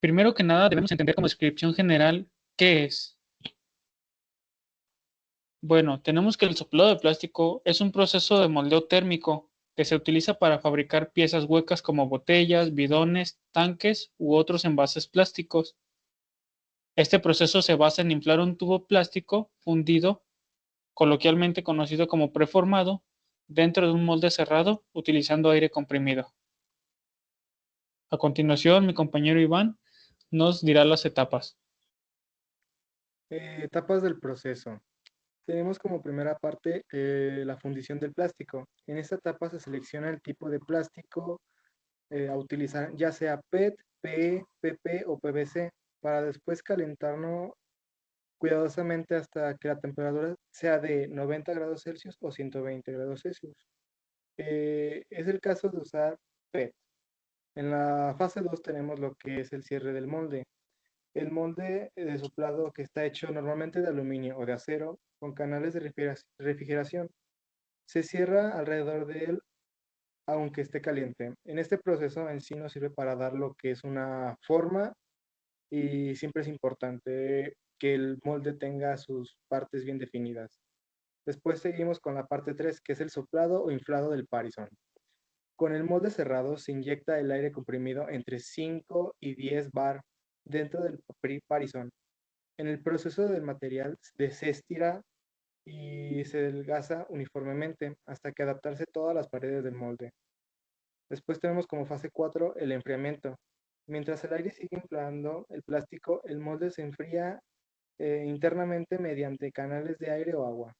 Primero que nada, debemos entender como descripción general qué es. Bueno, tenemos que el soplado de plástico es un proceso de moldeo térmico que se utiliza para fabricar piezas huecas como botellas, bidones, tanques u otros envases plásticos. Este proceso se basa en inflar un tubo plástico fundido, coloquialmente conocido como preformado, dentro de un molde cerrado utilizando aire comprimido. A continuación, mi compañero Iván nos dirá las etapas. Etapas del proceso. Tenemos como primera parte la fundición del plástico. En esta etapa se selecciona el tipo de plástico a utilizar, ya sea PET, PE, PP o PVC, para después calentarlo cuidadosamente hasta que la temperatura sea de 90 grados Celsius o 120 grados Celsius. Es el caso de usar PET. En la fase 2 tenemos lo que es el cierre del molde. El molde de soplado que está hecho normalmente de aluminio o de acero con canales de refrigeración se cierra alrededor de él aunque esté caliente. En este proceso en sí nos sirve para dar lo que es una forma y siempre es importante que el molde tenga sus partes bien definidas. Después seguimos con la parte 3 que es el soplado o inflado del Parison. Con el molde cerrado se inyecta el aire comprimido entre 5 y 10 bar dentro del Parison. En el proceso del material se estira y se adelgaza uniformemente hasta que adaptarse todas las paredes del molde. Después tenemos como fase 4 el enfriamiento. Mientras el aire sigue inflando el plástico, el molde se enfría internamente mediante canales de aire o agua.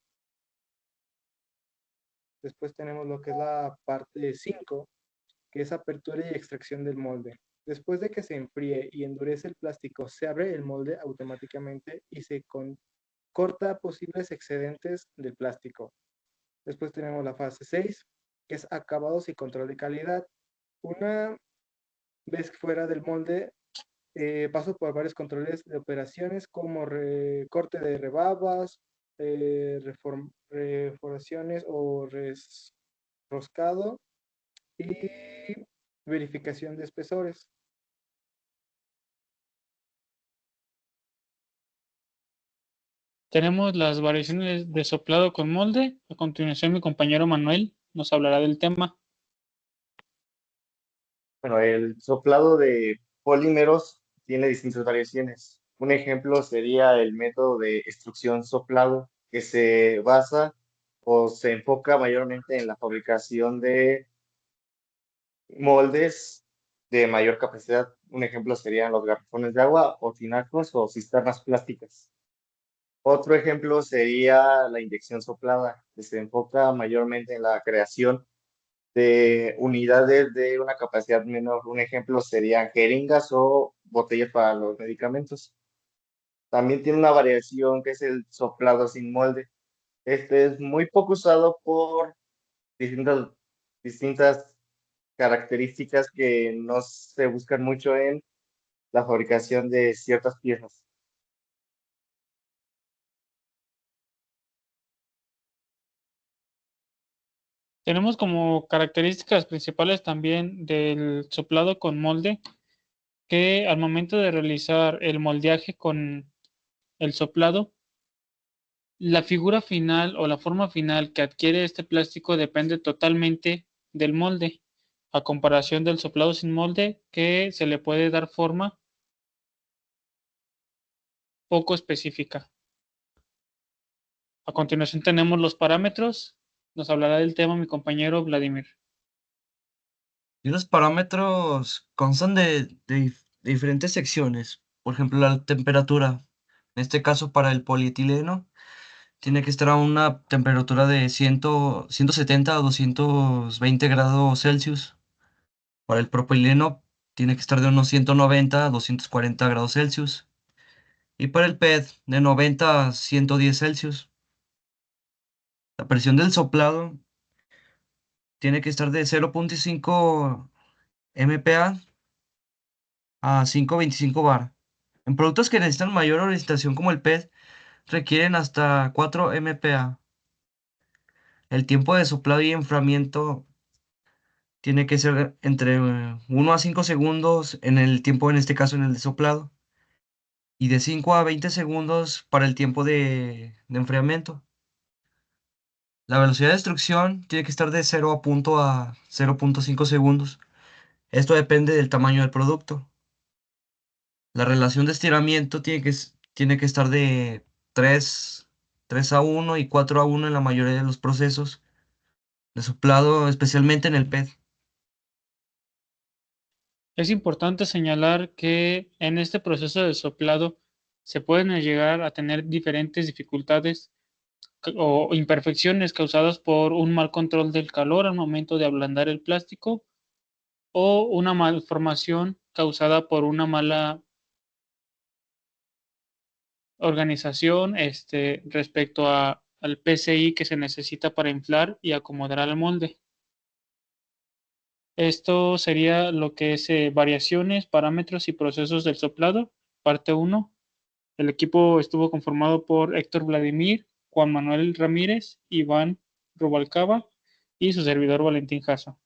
Después tenemos lo que es la parte 5, que es apertura y extracción del molde. Después de que se enfríe y endurece el plástico, se abre el molde automáticamente y se corta posibles excedentes del plástico. Después tenemos la fase 6, que es acabados y control de calidad. Una vez fuera del molde, paso por varios controles de operaciones como corte de rebabas, reformaciones o roscado y verificación de espesores. Tenemos las variaciones de soplado con molde. A continuación, mi compañero Manuel nos hablará del tema. Bueno, el soplado de polímeros tiene distintas variaciones. Un ejemplo sería el método de extrusión soplado, que se basa o se enfoca mayormente en la fabricación de moldes de mayor capacidad. Un ejemplo serían los garrafones de agua o tinacos o cisternas plásticas. Otro ejemplo sería la inyección soplada, que se enfoca mayormente en la creación de unidades de una capacidad menor. Un ejemplo serían jeringas o botellas para los medicamentos. También tiene una variación que es el soplado sin molde. Este es muy poco usado por distintas, distintas características que no se buscan mucho en la fabricación de ciertas piezas. Tenemos como características principales también del soplado con molde que al momento de realizar el moldeaje con el soplado, la figura final o la forma final que adquiere este plástico depende totalmente del molde, a comparación del soplado sin molde que se le puede dar forma poco específica. A continuación tenemos los parámetros. Nos hablará del tema mi compañero Vladimir. Y los parámetros constan de diferentes secciones. Por ejemplo, la temperatura. En este caso, para el polietileno, tiene que estar a una temperatura de 170 a 220 grados Celsius. Para el propileno, tiene que estar de unos 190 a 240 grados Celsius. Y para el PET, de 90 a 110 Celsius. La presión del soplado tiene que estar de 0.5 MPa a 525 bar. En productos que necesitan mayor orientación como el PET, requieren hasta 4 MPa. El tiempo de soplado y enfriamiento tiene que ser entre 1 a 5 segundos en el tiempo, en este caso en el de soplado, y de 5 a 20 segundos para el tiempo de enfriamiento. La velocidad de destrucción tiene que estar de 0 a punto a 0.5 segundos. Esto depende del tamaño del producto. La relación de estiramiento tiene que estar de 3 a 1 y 4 a 1 en la mayoría de los procesos de soplado, especialmente en el PET. Es importante señalar que en este proceso de soplado se pueden llegar a tener diferentes dificultades o imperfecciones causadas por un mal control del calor al momento de ablandar el plástico o una malformación causada por una mala organización respecto al PCI que se necesita para inflar y acomodar al molde. Esto sería lo que es variaciones, parámetros y procesos del soplado, parte 1. El equipo estuvo conformado por Héctor Vladimir, Juan Manuel Ramírez, Iván Rubalcaba y su servidor Valentín Jasso.